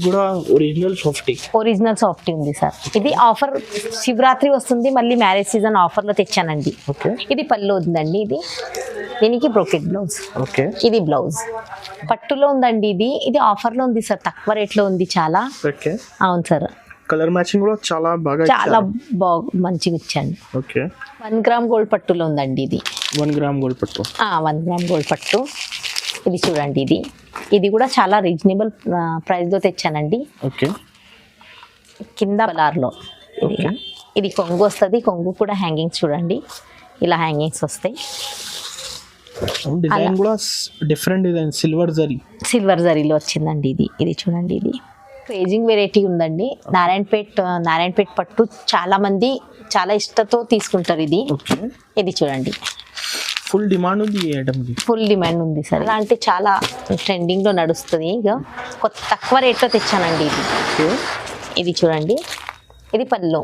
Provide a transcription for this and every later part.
కూడా original softy ఉంది sir. ఇది ఆఫర్ శివరాత్రి వస్తుంది, మళ్ళీ మ్యారేజ్ సీజన్ ఆఫర్ లో తెచ్చానండి. ఓకే, ఇది పళ్ళు ఉందండి. దీనికి బ్రోకెట్ బ్లౌజ్. ఓకే, ఇది బ్లౌజ్ పట్టులో ఉందండి. ఇది ఆఫర్ లో ఉంది సార్, తక్కువ రేట్ లో ఉంది చాలా. ఓకే, అవును సార్. కలర్ మ్యాచింగ్ కూడా చాలా బాగా మంచిగా ఇచ్చాను. ఓకే, 1 గ్రామ్ గోల్డ్ పట్టులో ఉందండి. ఇది 1 గ్రామ్ గోల్డ్ పట్టు. 1 గ్రామ్ గోల్డ్ పట్టు. ఇది చూడండి, ఇది కూడా చాలా రీజనబుల్ ప్రైస్ లో తెచ్చానండి. ఓకే, కింద కలర్లో. ఇది కొంగు వస్తుంది, కొంగు కూడా హ్యాంగింగ్స్ చూడండి, ఇలా హ్యాంగింగ్స్ వస్తాయి. డిజైన్ కూడా డిఫరెంట్ డిజైన్, సిల్వర్ జరీలో వచ్చిందండి. ఇది చూడండి, ఇది క్రేజింగ్ వెరైటీ ఉందండి. నారాయణపేట్ పట్టు చాలా మంది చాలా ఇష్టంతో తీసుకుంటారు. ఇది చూడండి, ఫుల్ డిమాండ్ ఉంది ఈ ఐటమ్ కి. ఫుల్ డిమాండ్ ఉంది సార్. అలాంటి చాలా ట్రెండింగ్ లో నడుస్తుంది. ఇక తక్కువ రేట్ లో తెచ్చానండి. ఇది చూడండి, ఇది పళ్ళు.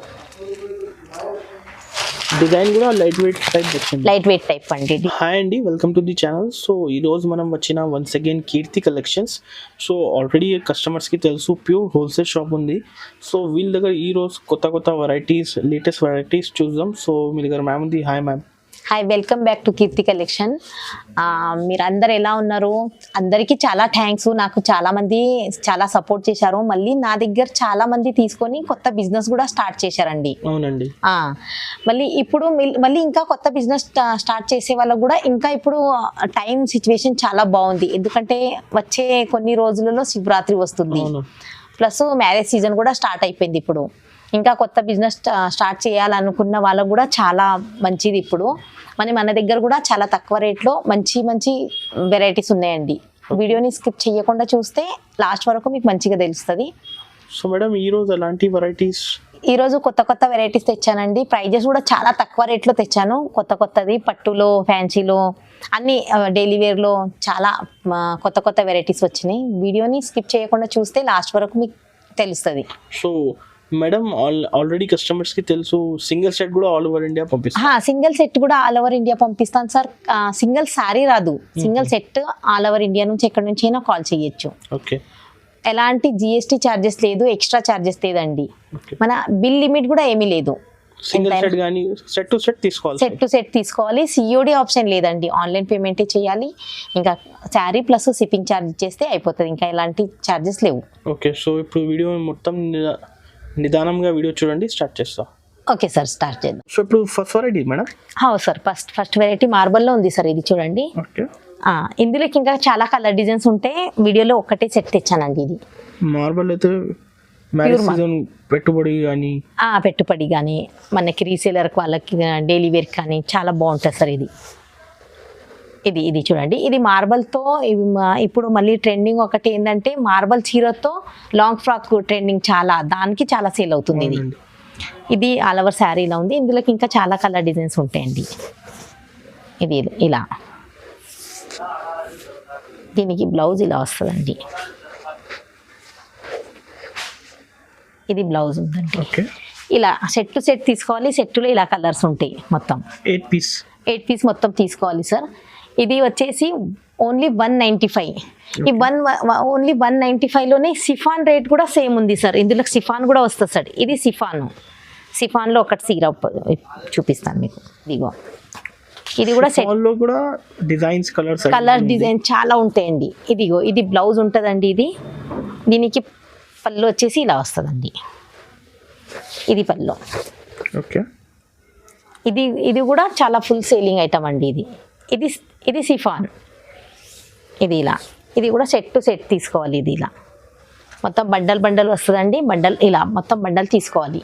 డిజైన్ కూడా లైట్ వెయిట్ టైప్ వచ్చింది. లైట్ వెయిట్ టైప్ అండి. హాయ్ అండి, welcome to the channel. So ఈ రోజు మనం వచ్చిన once again Keerthi collections. So already కస్టమర్స్కి తెలుసు ప్యూర్ హోల్సేల్ షాప్ ఉంది. సో వీళ్ళ దగ్గర ఈ రోజు కొత్త వెరైటీస్, లేటెస్ట్ వెరైటీస్ చూద్దాం. సో మీ దగ్గర మ్యామ్ ఉంది. Hi ma'am. Hi, welcome back to Keerthi collection. మీరు అందరు ఎలా ఉన్నారు? అందరికీ చాలా థ్యాంక్స్. నాకు చాలా మంది చాలా సపోర్ట్ చేశారు. మళ్ళీ నా దగ్గర చాలా మంది తీసుకొని కొత్త బిజినెస్ కూడా స్టార్ట్ చేశారండి. అవునండి. మళ్ళీ ఇంకా కొత్త బిజినెస్ స్టార్ట్ చేసే వాళ్ళకు కూడా ఇంకా ఇప్పుడు టైం సిచ్యువేషన్ చాలా బాగుంది. ఎందుకంటే వచ్చే కొన్ని రోజులలో శివరాత్రి వస్తుంది, ప్లస్ మ్యారేజ్ సీజన్ కూడా స్టార్ట్ అయిపోయింది. ఇప్పుడు ఇంకా కొత్త బిజినెస్ స్టార్ట్ చేయాలనుకున్న వాళ్ళకు కూడా చాలా మంచిది. ఇప్పుడు మన దగ్గర కూడా చాలా తక్కువ రేట్లో మంచి వెరైటీస్ ఉన్నాయండి. వీడియోని స్కిప్ చేయకుండా చూస్తే లాస్ట్ వరకు మీకు మంచిగా తెలుస్తుంది. సో మేడం, ఈరోజు ఎలాంటి వెరైటీస్? ఈరోజు కొత్త వెరైటీస్ తెచ్చానండి. ప్రైజెస్ కూడా చాలా తక్కువ రేట్లో తెచ్చాను. కొత్తది పట్టులో, ఫ్యాన్సీలో, అన్ని డైలీ వేర్లో చాలా కొత్త వెరైటీస్ వచ్చినాయి. వీడియోని స్కిప్ చేయకుండా చూస్తే లాస్ట్ వరకు మీకు తెలుస్తుంది. సో మేడం, ఆల్రెడీ కస్టమర్స్ కి తెలుసు సింగిల్ సెట్ కూడా ఆల్ ఓవర్ ఇండియా పంపిస్తాను. సింగిల్ సెట్ కూడా ఆల్ ఓవర్ ఇండియా పంపిస్తాను సార్. సింగిల్ సారీ రాదు, single set all over India నుంచి ఎక్కడి నుంచి అయినా కాల్ చేయొచ్చు. ఓకే, ఎలాంటి GST ఛార్జెస్ లేదు, ఎక్స్ట్రా ఛార్జెస్ లేదండి. మన బిల్ లిమిట్ కూడా ఏమీ లేదు. సింగిల్ సెట్ గానీ సెట్ టు సెట్ తీసుకోవాలి. COD ఆప్షన్ లేదండి, ఆన్లైన్ పేమెంటే చేయాలి. ఇంకా శారీ ప్లస్ షిప్పింగ్ ఛార్జ్ చేస్తే అయిపోతుంది. ఇంకా ఎలాంటి ఛార్జెస్ లేవు. ఓకే, సో ఇప్పుడు వీడియో మొత్తం నిదానంగా వీడియో చూడండి, స్టార్ట్ చేస్తా. ఓకే సార్, స్టార్ట్ చేద్దాం. సో ఇప్పుడు first variety madam. Sir, first variety మార్బల్లో ఉంది సార్. ఇది చూడండి. ఓకే, ఇందులోకి ఇంకా చాలా కలర్ డిజైన్స్ ఉంటే వీడియోలో ఒక్కటే సెట్ తెచ్చానండి. ఇది మార్బల్ అయితే పెట్టుబడి కానీ మనకి రీసేలర్ వాళ్ళకి డైలీ వేర్ కానీ చాలా బాగుంటుంది సార్. ఇది చూడండి, ఇది మార్బల్తో. ఇప్పుడు మళ్ళీ ట్రెండింగ్ ఒకటి ఏంటంటే మార్బల్ చీరతో లాంగ్ ఫ్రాక్ ట్రెండింగ్, దానికి చాలా సేల్ అవుతుంది. ఇది ఆల్ ఓవర్ శారీలో ఉంది. ఇందులోకి ఇంకా చాలా కలర్ డిజైన్స్ ఉంటాయండి. ఇది ఇలా, దీనికి బ్లౌజ్ ఇలా వస్తుందండి. ఇది బ్లౌజ్ ఉందండి. ఇలా సెట్ టు సెట్ తీసుకోవాలి. సెట్లో ఇలా కలర్స్ ఉంటాయి. మొత్తం 8 పీస్ మొత్తం తీసుకోవాలి సార్. ఇది వచ్చేసి ఓన్లీ 195. ఈ ఓన్లీ 195లోనే సిఫాన్ రేట్ కూడా సేమ్ ఉంది సార్. ఇందులో సిఫాన్ కూడా వస్తుంది సార్. ఇది సిఫాన్లో ఒకటి సీర చూపిస్తాను మీకు. ఇది కూడా సెట్ కూడా డిజైన్స్, కలర్ డిజైన్ చాలా ఉంటాయండి. ఇది బ్లౌజ్ ఉంటుందండి. దీనికి పళ్ళు వచ్చేసి ఇలా వస్తుందండి. ఇది పళ్ళు. ఓకే, ఇది కూడా చాలా ఫుల్ సేలింగ్ ఐటమ్ అండి. ఇది సిఫాన్. ఇది ఇలా, ఇది కూడా సెట్ టు సెట్ తీసుకోవాలి. ఇది ఇలా మొత్తం బండల్ వస్తుందండి. ఇలా మొత్తం బండల్ తీసుకోవాలి.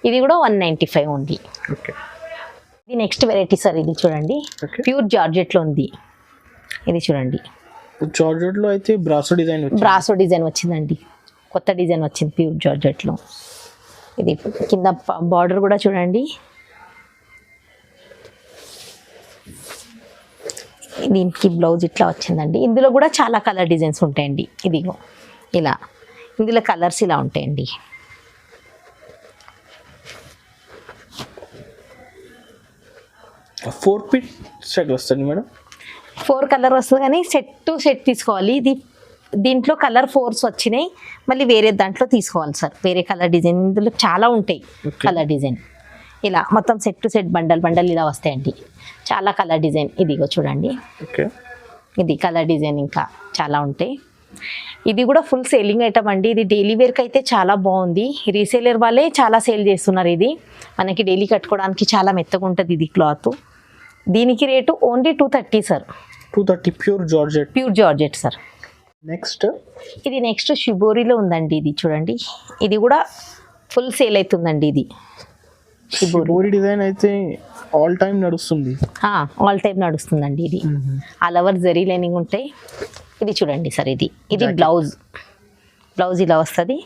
ఇది కూడా 195 ఉంది. ఇది నెక్స్ట్ వెరైటీ సార్. ఇది చూడండి, ప్యూర్ జార్జెట్లో ఉంది. ఇది చూడండి, జార్జెట్లో అయితే బ్రాసో డిజైన్ వచ్చిందండి. కొత్త డిజైన్ వచ్చింది ప్యూర్ జార్జెట్లో. ఇది కింద బార్డర్ కూడా చూడండి. దీనికి బ్లౌజ్ ఇట్లా వచ్చిందండి. ఇందులో కూడా చాలా కలర్ డిజైన్స్ ఉంటాయండి. ఇలా ఇందులో కలర్స్ ఇలా ఉంటాయండి. ఫోర్ పీస్ సెట్ వస్తుంది మేడం. 4 కలర్ వస్తుంది కానీ సెట్ టు సెట్ తీసుకోవాలి. ఇది దీంట్లో కలర్ ఫోర్స్ వచ్చినాయి, మళ్ళీ వేరే దాంట్లో తీసుకోవాలి సార్. వేరే కలర్ డిజైన్ ఇందులో చాలా ఉంటాయి. కలర్ డిజైన్ ఇలా మొత్తం set to set bundle bundle ఇలా వస్తాయండి. చాలా కలర్ డిజైన్ ఇదిగో చూడండి. ఓకే, ఇది కలర్ డిజైన్ ఇంకా చాలా ఉంటాయి. ఇది కూడా ఫుల్ సేలింగ్ ఐటమ్ అండి. ఇది డైలీ వేర్కి అయితే చాలా బాగుంది. రీసేలర్ వాళ్ళే చాలా సేల్ చేస్తున్నారు. ఇది మనకి డైలీ కట్టుకోవడానికి చాలా మెత్తగా ఉంటుంది ఇది క్లాత్. దీనికి rate only 230 sir. 230 pure georgette sir. Next ఇది నెక్స్ట్ షిబోరిలో ఉందండి. ఇది చూడండి, ఇది కూడా ఫుల్ సేల్ అవుతుందండి. ఇది షిబోరి డిజైన్ అయితే ఆల్ టైమ్ నడుస్తుంది. ఆల్ టైమ్ నడుస్తుందండి. ఇది ఆల్ ఓవర్ జరీ లైనింగ్ ఉంటాయి. ఇది చూడండి సార్, ఇది బ్లౌజ్ ఇలా వస్తుంది.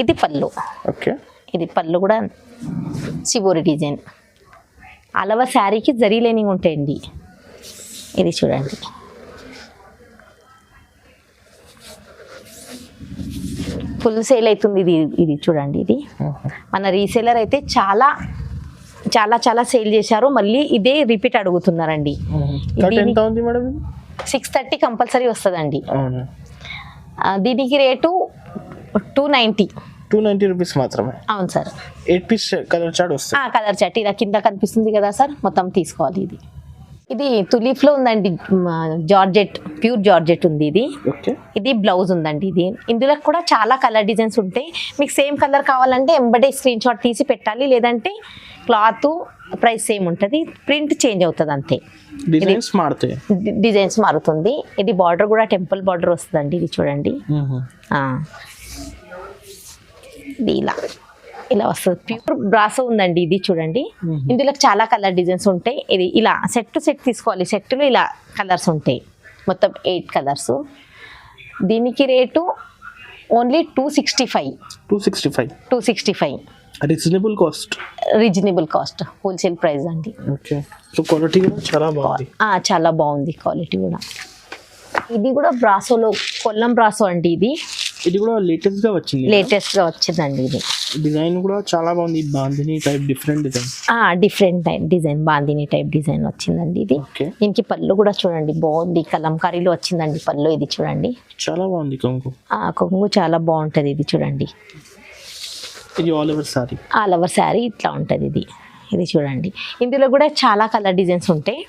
ఇది పళ్ళు. ఓకే, ఇది పళ్ళు కూడా షిబోరి డిజైన్. ఆల్ ఓవర్ శారీకి జరీ లైనింగ్ ఉంటాయండి. ఇది చూడండి, ఫుల్ సేల్ అవుతుంది. ఇది చూడండి, ఇది మన రీసేలర్ అయితే చాలా చాలా చాలా సేల్ చేశారు. మళ్ళీ ఇదే రిపీట్ అడుగుతున్నారండి. 630 కంపల్సరీ వస్తుందండి. దీనికి రేటు 290 రూపీస్ మాత్రమే. అవును సార్. 8 పీస్ కలర్ చార్ట్ వస్తుంది. కలర్ చార్ట్ ఇలా కింద కనిపిస్తుంది కదా సార్, మొత్తం తీసుకోవాలి. ఇది తులీఫ్లో ఉందండి. జార్జెట్, ప్యూర్ జార్జెట్ ఉంది ఇది. ఇది బ్లౌజ్ ఉందండి. ఇందులో కూడా చాలా కలర్ డిజైన్స్ ఉంటాయి. మీకు సేమ్ కలర్ కావాలంటే ఎంబడే స్క్రీన్ షాట్ తీసి పెట్టాలి, లేదంటే క్లాత్ ప్రైస్ సేమ్ ఉంటుంది, ప్రింట్ చేంజ్ అవుతుంది అంతే. డిజైన్స్ మారుతుంది. ఇది బార్డర్ కూడా టెంపుల్ బార్డర్ వస్తుందండి. ఇది చూడండి, ఇది ఇలా వస్తుంది. ప్యూర్ బ్రాసో ఉందండి. ఇది చూడండి, ఇందులో చాలా కలర్ డిజైన్స్ ఉంటాయి. ఇది ఇలా సెట్ టు సెట్ తీసుకోవాలి. సెట్లో ఇలా కలర్స్ ఉంటాయి, మొత్తం 8 కలర్స్. దీనికి rate only 265. Reasonable cost, wholesale price అండి. క్వాలిటీ చాలా బాగుంది. చాలా బాగుంది క్వాలిటీ కూడా. ఇది కూడా బ్రాసోలో కొల్లం బ్రాసో అండి. ఇది కూడా లేటెస్ట్ గా వచ్చిందండి. ఇది డిజైన్ కూడా చాలా బాగుంది. Bandhani type different type design, bandhani type design వచ్చిందండి. ఇది దీనికి పళ్ళు కూడా చూడండి, బాగుంది. కలంకారీలో వచ్చిందండి పళ్ళు. ఇది చూడండి, చాలా బాగుంది. కొంగు చాలా బాగుంటది. ఇది చూడండి, ఇది ఆల్ ఓవర్ శారీ ఇట్లా ఉంటది. ఇది చూడండి, ఇందులో కూడా చాలా కలర్ డిజైన్స్ ఉంటాయి.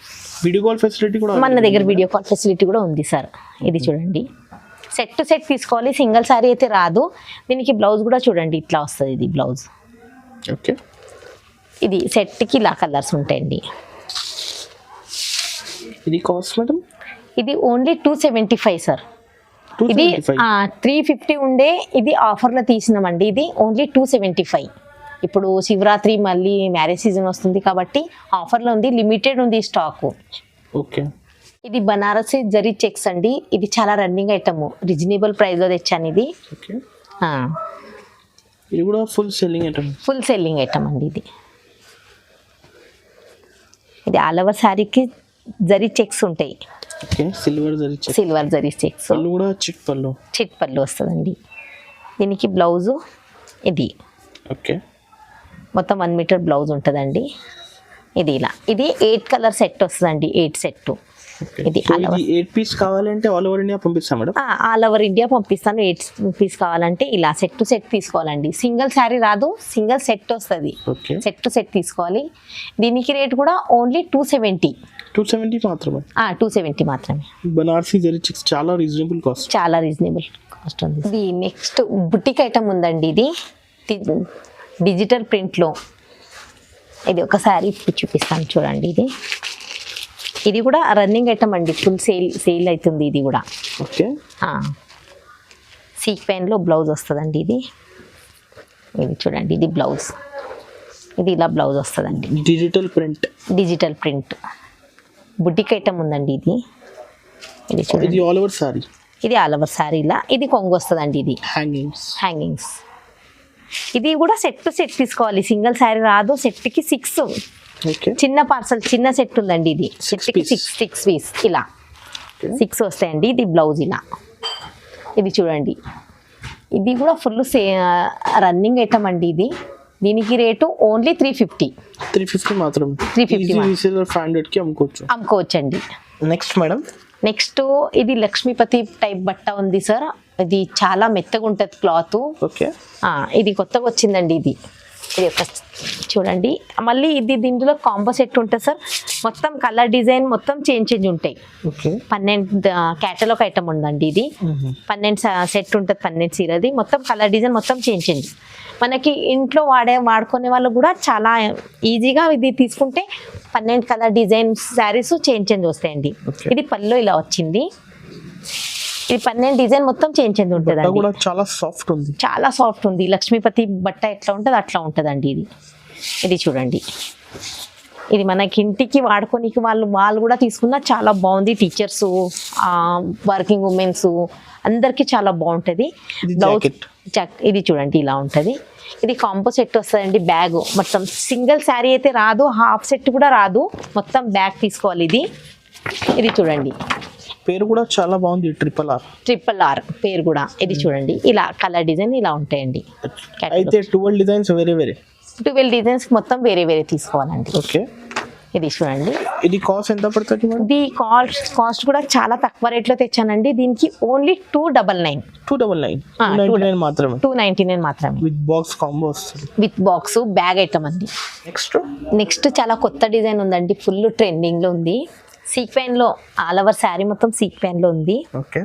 వీడియో కాల్ ఫెసిలిటీ కూడా మన దగ్గర వీడియో కాల్ ఫెసిలిటీ కూడా ఉంది సార్. ఇది చూడండి, సెట్ టు సెట్ తీసుకోవాలి, సింగిల్ శారీ అయితే రాదు. దీనికి బ్లౌజ్ కూడా చూడండి ఇట్లా వస్తుంది. ఇది బ్లౌజ్. ఓకే, ఇది సెట్కి ఇలా కలర్స్ ఉంటాయండి. ఇది కాస్ట్ మేడం? ఇది ఓన్లీ 275 సార్. ఇది 350 ఉండే, ఇది ఆఫర్లో తీసినామండి. ఇది ఓన్లీ 275. ఇప్పుడు శివరాత్రి మళ్ళీ మ్యారేజ్ సీజన్ వస్తుంది కాబట్టి ఆఫర్లో ఉంది, లిమిటెడ్ ఉంది స్టాకు. ఓకే, ఇది బనారసి జరీ చెక్స్ అండి. ఇది చాలా రన్నింగ్ ఐటమ్, రీజనబుల్ ప్రైస్లో తెచ్చాను. ఇది ఇది కూడా ఫుల్ సెల్లింగ్ ఐటమ్ అండి. ఇది ఆల్ ఓవర్ శారీకి జరీ చెక్స్ ఉంటాయి. సిల్వర్ జరీ చెక్స్, చిట్ పళ్ళు వస్తుందండి. దీనికి బ్లౌజు ఇది మొత్తం 1 మీటర్ బ్లౌజ్ ఉంటుందండి. ఇది ఇలా, ఇది 8 కలర్ సెట్ వస్తుందండి. 8 సెట్. ఇది 8 పీస్ కావాలంటే ఆల్ ఓవర్ ఇండియా పంపిస్తాం మేడం? ఆల్ ఓవర్ ఇండియా పంపిస్తాను. 8 పీస్ కావాలంటే ఇలా సెట్ టు సెట్ తీసుకోవాలండి. సింగిల్ శారీ రాదు, సింగిల్ సెట్ వస్తుంది. సెట్ టు సెట్ తీసుకోవాలి. దీనికి రేట్ కూడా ఓన్లీ 270 మాత్రమే. 270 మాత్రమే. బనారసి జరీ చెక్స్ చాలా రీజనబుల్ కాస్ట్ ఉంది. ఇది నెక్స్ట్ బుటిక్ ఐటమ్ ఉందండి. ఇది డిజిటల్ ప్రింట్లో. ఇది ఒక శారీ చూపిస్తాను చూడండి. ఇది కూడా రన్నింగ్ ఐటమ్ అండి, ఫుల్ సేల్ అవుతుంది. ఇది కూడా సీక్ పెయిన్లో బ్లౌజ్ వస్తుందండి. ఇది చూడండి, ఇది బ్లౌజ్. ఇది ఇలా బ్లౌజ్ వస్తుందండి. డిజిటల్ ప్రింట్ బుటిక్ ఐటమ్ ఉందండి. ఇది చూడండి, ఇది ఆల్ ఓవర్ శారీ ఇలా. ఇది కొంగు వస్తుందండి. ఇది హ్యాంగింగ్స్. ఇది కూడా సెట్ టు సెట్ తీసుకోవాలి, సింగిల్ శారీ రాదు. సెట్కి 6 చిన్న పార్సల్, చిన్న సెట్ ఉందండి. ఇది సెట్కి 6 పీస్ ఇలా 6 వస్తాయండి. ఇది బ్లౌజ్ ఇలా. ఇది చూడండి, ఇది కూడా ఫుల్ రన్నింగ్ ఐటమ్ అండి. దీనికి రేటు ఓన్లీ 350 మాత్రం. 350 అమ్ముకోవచ్చు అండి. నెక్స్ట్ మేడం, నెక్స్ట్ ఇది లక్ష్మీపతి టైప్ బట్ట ఉంది సార్. ఇది చాలా మెత్తగా ఉంటుంది క్లాత్. ఓకే, ఇది కొత్తగా వచ్చిందండి. ఇది ఒక చూడండి. మళ్ళీ ఇది దీంట్లో కాంబో సెట్ ఉంటుంది సార్. మొత్తం కలర్ డిజైన్ మొత్తం చేంజ్ ఉంటాయి. ఓకే, 12 క్యాటలాగ్ ఐటమ్ ఉందండి. ఇది 12 సెట్ ఉంటుంది, 12 సీరది. మొత్తం కలర్ డిజైన్ మొత్తం చేంజ్ మనకి ఇంట్లో వాడుకునే వాళ్ళు కూడా చాలా ఈజీగా ఇది తీసుకుంటే 12 కలర్ డిజైన్ శారీస్ చేంజ్ వస్తాయండి. ఇది పళ్ళు ఇలా వచ్చింది. ఇది 12 డిజైన్ మొత్తం చేంజ్ ఉంటుంది. చాలా సాఫ్ట్ ఉంది, చాలా సాఫ్ట్ ఉంది. లక్ష్మీపతి బట్ట ఎట్లా ఉంటుంది అట్లా ఉంటుందండి. ఇది చూడండి. ఇది మనకి ఇంటికి వాడుకోనికి వాళ్ళు కూడా తీసుకున్నా చాలా బాగుంది. టీచర్స్, వర్కింగ్ ఉమెన్స్ అందరికి చాలా బాగుంటుంది. బ్లౌజ్ ఇది చూడండి ఇలా ఉంటుంది. ఇది కాంబో సెట్ వస్తుందండి. బ్యాగ్ మొత్తం సింగిల్ శారీ అయితే రాదు, హాఫ్ సెట్ కూడా రాదు, మొత్తం బ్యాగ్ తీసుకోవాలి. ఇది చూడండి. పేరు కూడా చాలా బాగుంది, ట్రిపుల్ ఆర్ పేరు కూడా. ఇది చూడండి ఇలా కలర్ డిజైన్ ఇలా ఉంటాయండి. అయితే 12 డిజైన్స్ వేరే 12 డిజైన్స్ మొత్తం వేరే తీసుకోవాలండి. ఓకే, ఇది చూడండి. ఇది కాస్ట్ ఎంత పడుతుంది? ఇది కాస్ట్ కూడా చాలా తక్కువ రేట్లో తెచ్చానండి. దీనికి ఓన్లీ 299 మాత్రమే. 299 మాత్రమే. విత్ బాక్స్ కాంబో వస్తుంది, విత్ బాక్స్ బ్యాగ్ ఐటమ్ అండి. నెక్స్ట్ చాలా కొత్త డిజైన్ ఉందండి. ఫుల్ ట్రెండింగ్ లో ఉంది. సీక్వెన్ లో ఆల్ ఓవర్ శారీ మొత్తం సీక్వెన్ లో ఉంది. ఓకే,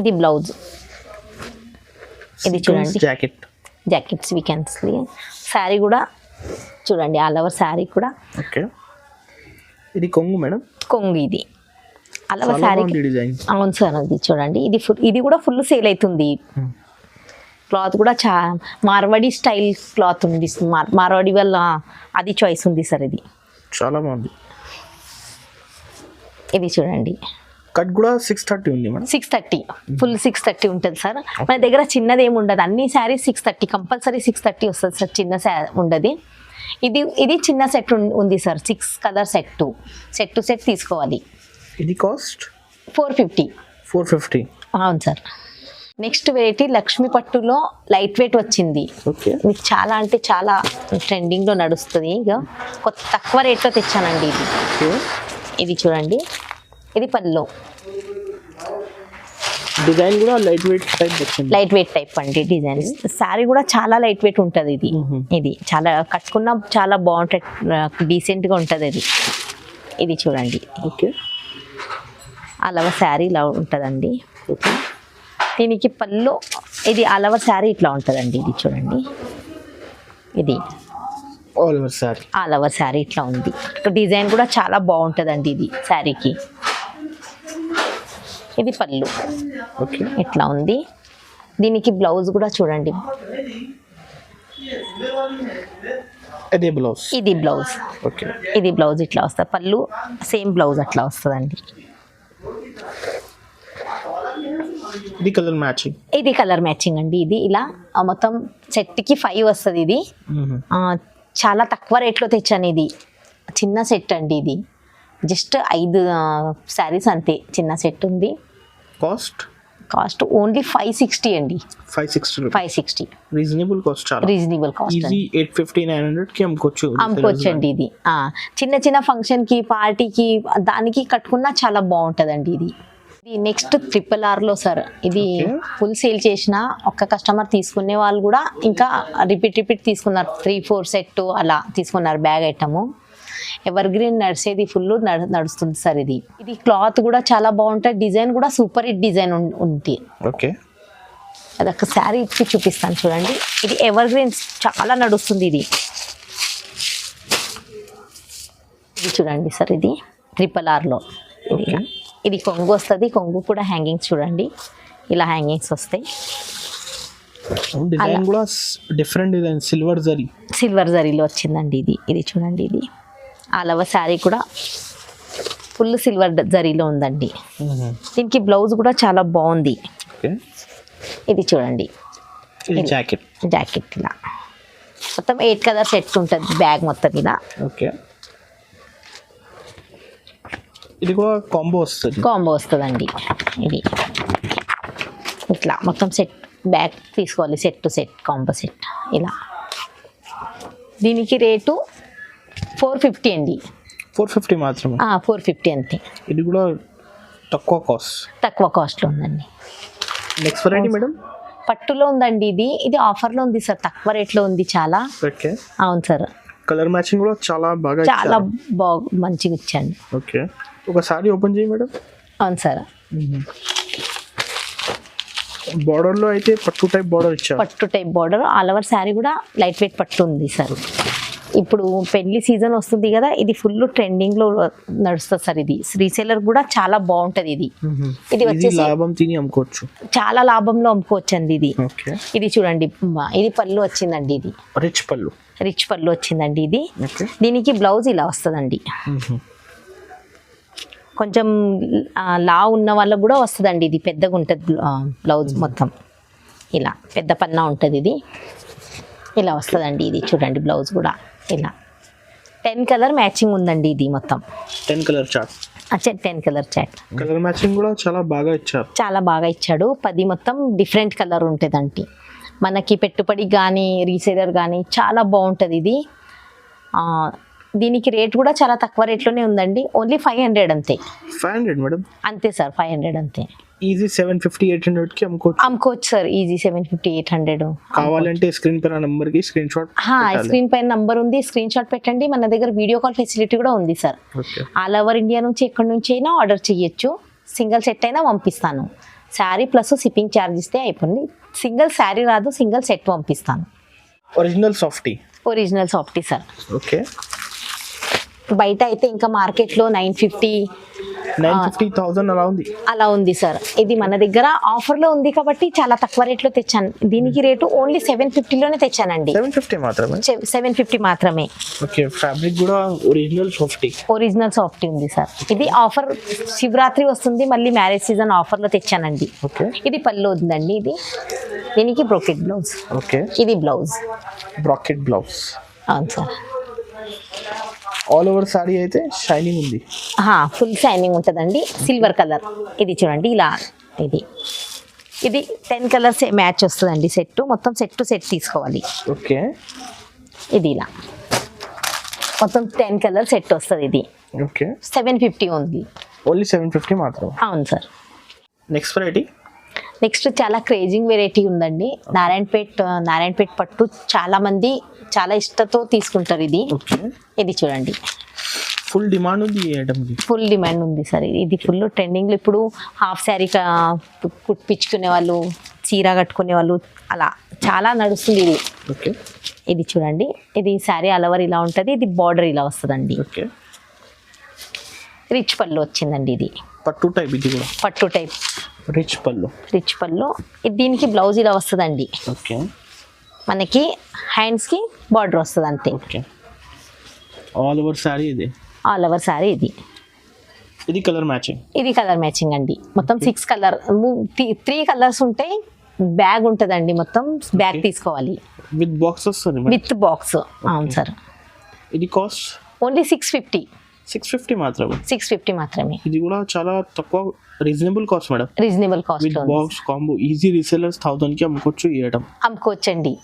ఇది బ్లౌజ్. ఇది చూడండి jackets we can see. Sari కూడా చూడండి ఆల్ ఓవర్ శారీ కూడా. ఓకే, ఇది కొంగు మేడం. కొంగు ఇది ఆల్ ఓవర్ శారీ అవును సార్. ఇది చూడండి. ఇది కూడా ఫుల్ సేల్ అవుతుంది. క్లాత్ కూడా మార్వాడి స్టైల్ క్లాత్ ఉంది. మార్వాడి వల్ల అది చాయిస్ ఉంది సార్. ఇది చాలా బాగుంది. ఇది చూడండి. కట్ కూడా 630 ఉంది మేడం. 630 ఫుల్ 630 ఉంటుంది సార్. మన దగ్గర చిన్నది ఏమి ఉండదు. అన్ని శారీ 630 కంపల్సరీ 630 వస్తుంది సార్. చిన్న ఉండదు. ఇది చిన్న సెట్ ఉంది సార్. 6 కలర్ సెట్ తీసుకోవాలి. ఇది కాస్ట్ 450. అవును సార్. నెక్స్ట్ వెరైటీ లక్ష్మీ పట్టులో లైట్ వెయిట్ వచ్చింది. మీకు చాలా అంటే చాలా ట్రెండింగ్లో నడుస్తుంది. ఇక తక్కువ రేట్లో తెచ్చానండి. ఇది చూడండి. ఇది పళ్ళు. డిజైన్ కూడా లైట్ వెయిట్ టైప్ అండి డిజైన్. శారీ కూడా చాలా లైట్ వెయిట్ ఉంటుంది. ఇది చాలా కట్టుకున్న చాలా బాగుంటుంది, డీసెంట్గా ఉంటుంది. ఇది చూడండి. ఓకే, అలవ శారీ ఇలా ఉంటుందండి. దీనికి పళ్ళు. ఇది అలవ శారీ ఇట్లా ఉంటుందండి. ఇది చూడండి. ఇది ఆల్ ఓవర్ శారీ ఇట్లా ఉంది. డిజైన్ కూడా చాలా బాగుంటుందండి ఇది శారీకి. ఇది పళ్ళు ఇట్లా ఉంది. దీనికి బ్లౌజ్ కూడా చూడండి. ఇది బ్లౌజ్. ఇది బ్లౌజ్ ఇట్లా వస్తుంది. పళ్ళు సేమ్ బ్లౌజ్ అట్లా వస్తుందండి. ఇది కలర్ మ్యాచింగ్ అండి. ఇది ఇలా మొత్తం సెట్కి 5 వస్తుంది. ఇది చాలా తక్కువ రేట్లో తెచ్చాను. ఇది చిన్న సెట్ అండి. ఇది జస్ట్ 5 శారీస్ అంతే. చిన్న సెట్ ఉంది. కాస్ట్ ఓన్లీ 560 అండి. 560 రీజనబుల్ కాస్ట్. ఈజీ 850-900 కి అమ్ముకోవచ్చు అండి. ఇది చిన్న ఫంక్షన్ కి, పార్టీకి, దానికి కట్టుకున్నా చాలా బాగుంటుందండి. ఇది నెక్స్ట్ ట్రిపుల్ ఆర్ లో సార్. ఇది ఫుల్ సేల్ చేసిన ఒక్క కస్టమర్ తీసుకునే వాళ్ళు కూడా ఇంకా రిపీట్ తీసుకున్నారు. 3-4 సెట్ అలా తీసుకున్నారు బ్యాగ్ ఐటమ్. ఎవర్ గ్రీన్ నడిచేది ఫుల్ నడుస్తుంది సార్. ఇది క్లాత్ కూడా చాలా బాగుంటుంది. డిజైన్ కూడా సూపర్ హిట్ డిజైన్ ఉంది. ఓకే, అదొక శారీ ఇచ్చి చూపిస్తాను చూడండి. ఇది ఎవర్ గ్రీన్ చాలా నడుస్తుంది. ఇది చూడండి సార్. ఇది ట్రిపుల్ ఆర్ లో. ఇది కొంగు వస్తుంది. కొంగు కూడా హ్యాంగింగ్స్ చూడండి. ఇలా హ్యాంగింగ్స్ వస్తాయి. డిజైన్ కూడా డిఫరెంట్ డిజైన్, సిల్వర్ జరీలో వచ్చిందండి. ఇది చూడండి. ఇది ఆల్ ఓవర్ శారీ కూడా ఫుల్ సిల్వర్ జరీలో ఉందండి. దీనికి బ్లౌజ్ కూడా చాలా బాగుంది. ఇది చూడండి. జాకెట్ ఇలా మొత్తం 8 కలర్ సెట్ ఉంటుంది. బ్యాగ్ మొత్తం ఇలా. ఇది కూడా కాంబో వస్తుందండి. ఇది ఇట్లా మొత్తం సెట్ బ్యాగ్ తీసుకోవాలి. Set to set combo set ఇలా. దీనికి రేటు 450 అండి. 450 మాత్రమే. 450 అంతే. ఇది కూడా తక్కువ కాస్ట్లో ఉందండి. నెక్స్ట్ వెరైటీ మేడం పట్టులో ఉందండి. ఇది ఆఫర్లో ఉంది సార్, తక్కువ రేట్లో ఉంది చాలా. ఓకే. అవును సార్. కలర్ మ్యాచింగ్ కూడా చాలా చాలా మంచిగా ఇచ్చాండి. ఓకే. ఒకసారి ఓపెన్ చేయి మేడం. అవును సార్. బార్డర్ లో అయితే పట్టు టైప్ బార్డర్ ఇచ్చారు. పట్టు type border, all over sari కూడా లైట్ వెయిట్ పట్టు ఉంది సార్. ఇప్పుడు పెళ్లి సీజన్ వస్తుంది కదా, ఇది ఫుల్ ట్రెండింగ్ లో నడుస్తుంది సార్. ఇది రీసేలర్ కూడా చాలా బాగుంటది. ఇది వచ్చేసి లాభం తిని అమ్ముకోవచ్చు, చాలా లాభంలో అమ్ముకోవచ్చు అండి. ఓకే. ఇది చూడండి, ఇది పళ్ళు వచ్చిందండి. ఇది రిచ్ పళ్ళు వచ్చిందండి. ఇది దీనికి బ్లౌజ్ ఇలా వస్తుందండి. కొంచెం లా ఉన్న వాళ్ళకు కూడా వస్తుందండి. ఇది పెద్దగా ఉంటుంది బ్లౌజ్, మొత్తం ఇలా పెద్ద పన్నా ఉంటుంది. ఇది ఇలా వస్తుందండి. ఇది చూడండి, బ్లౌజ్ కూడా ఇలా 10 కలర్ మ్యాచింగ్ ఉందండి. ఇది మొత్తం 10 colour chart. 10 colour chart. Colour matching కూడా చాలా బాగా ఇచ్చాడు. 10 మొత్తం డిఫరెంట్ కలర్ ఉంటుందండి. మనకి పెట్టుబడి కానీ రీసేలర్ కానీ చాలా బాగుంటుంది ఇది. దీనికి రేట్ కూడా చాలా తక్కువ రేట్లోనే ఉందండి. ఓన్లీ 500 అంతే. 500 మేడం? అంతే సార్, 500 అంతే. ఈజీ 750-800 కి అమ్ముకోవచ్చు సార్. ఈజీ 750-800. కావాలంటే స్క్రీన్ పైన నంబర్ కి స్క్రీన్ షాట్. స్క్రీన్ పైన నంబర్ ఉంది, స్క్రీన్ షాట్ పెట్టండి. మన దగ్గర వీడియో కాల్ ఫెసిలిటీ కూడా ఉంది సార్. ఆల్ ఓవర్ ఇండియా నుంచి ఎక్కడి నుంచి అయినా ఆర్డర్ చేయొచ్చు. సింగిల్ సెట్ అయినా పంపిస్తాను. శారీ ప్లస్ షిప్పింగ్ ఛార్జ్ ఇస్తే అయిపోయింది. సింగిల్ శారీ రాదు, సింగిల్ సెట్ పంపిస్తాను. Original softy sir. ఓకే. బయట అయితే ఇంకా మార్కెట్లో 950,000 అలా ఉంది సార్. ఇది మన దగ్గర ఆఫర్లో ఉంది కాబట్టి చాలా తక్కువ రేట్లో తెచ్చాను. దీనికి రేటు ఓన్లీ 750లోనే తెచ్చానండి. 750 మాత్రమే. ఓకే. ఫ్యాబ్రిక్ కూడా ఒరిజినల్ సాఫ్టీ ఉంది సార్. ఇది ఆఫర్ శివరాత్రి వస్తుంది, మళ్ళీ మ్యారేజ్ సీజన్ ఆఫర్లో తెచ్చానండి. ఇది పళ్ళు ఉందండి. దీనికి బ్రోకెట్ బ్లౌజ్. ఓకే. ఇది బ్లౌజ్. అవును సార్. ఆల్ ఓవర్ సారీ అయితే షైనింగ్ ఉంది. ఫుల్ షైనింగ్ ఉంటుందండి. Silver colour. ఇది చూడండి, ఇలా ఇది 10 కలర్స్ మ్యాచ్ వస్తుందండి. సెట్ మొత్తం సెట్ తీసుకోవాలి. ఓకే. ఇది ఇలా మొత్తం 10 కలర్ సెట్ వస్తుంది. ఇది ఓకే. 750 ఉంది. ఓన్లీ 750 మాత్రం. అవును సార్. నెక్స్ట్ చాలా క్రేజింగ్ వెరైటీ ఉందండి. నారాయణపేట్ పట్టు చాలా మంది చాలా ఇష్టంతో తీసుకుంటారు. ఇది చూడండి, ఫుల్ డిమాండ్ ఉంది సార్. ఇది ఫుల్ ట్రెండింగ్ లో. ఇప్పుడు హాఫ్ శారీ కుట్టించుకునే వాళ్ళు, చీర కట్టుకునే వాళ్ళు, అలా చాలా నడుస్తుంది ఇది. ఇది చూడండి, ఇది శారీ అలవర్ ఇలా ఉంటుంది. ఇది బార్డర్ ఇలా వస్తుందండి. రిచ్ పళ్ళు వచ్చిందండి. ఇది పట్టు టైప్. పట్టు టైప్ రిచ్ పళ్ళు. దీనికి బ్లౌజ్ ఇలా వస్తుందండి. ఓకే. మనకి హ్యాండ్స్ కి బార్డర్ వస్తుంది అంతే. All over sorry. ఇది కలర్ మ్యాచింగ్ అండి. మొత్తం 6 కలర్, 3 కలర్స్ ఉంటాయి. బ్యాగ్ ఉంటుందండి. మొత్తం బ్యాగ్ తీసుకోవాలి. With box. అవును సార్. ఇది కాస్ట్ ఓన్లీ 650 మాత్రమే. ఇది కూడా చాలా తక్కువ, reasonable cost madam. With box combo easy resellers 1000 కి అమ్ముకోవచ్చండి.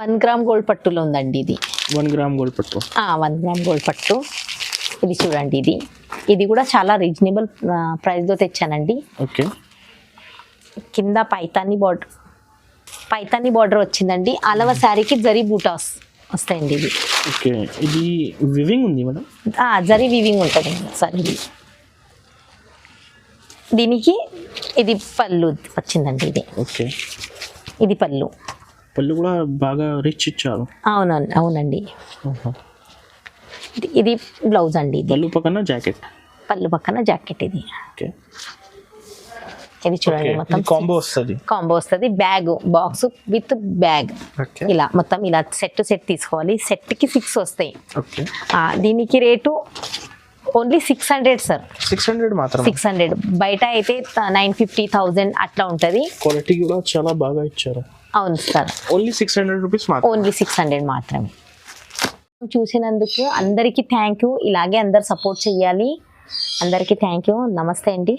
1 గ్రామ్ గోల్డ్ పట్టులో ఉందండి. ఇది 1 గ్రామ్ గోల్డ్ పట్టు. 1 గ్రామ్ గోల్డ్ పట్టు. ఇది చూడండి, ఇది కూడా చాలా రీజనబుల్ ప్రైస్ లో తెచ్చానండి. ఓకే. కింద పైతాని బార్డర్ వచ్చిందండి. అలవ శారీకి జరీ బూటాస్ వస్తాయండి. ఓకే. ఇది వివింగ్ ఉంది మేడం. జరీ వివింగ్ ఉంటుంది సార్. దీనికి ఇది పళ్ళు వచ్చిందండి. ఓకే. ఇది పళ్ళు కూడా బాగా రిచ్ ఇచ్చారు. అవునండి. ఇది బ్లౌజ్ అండి. పళ్ళు పక్కన జాకెట్. ఇది చూడండి, మొత్తం కాంబో వస్తుంది. Bag, box with bag. ఇలా మొత్తం ఇలా సెట్ తీసుకోవాలి. సెట్ కి 6 వస్తాయి. దీనికి రేటు ఓన్లీ 600 సార్. 600. బయట అయితే 950,000 అట్లా ఉంటది. క్వాలిటీ కూడా చాలా బాగా ఇచ్చారు. అవును సార్. Only 600 rupees. ఓన్లీ 600 మాత్రమే. చూసినందుకు అందరికీ థ్యాంక్ యూ. ఇలాగే అందరు సపోర్ట్ చేయాలి. అందరికీ థ్యాంక్ యూ. నమస్తే అండి.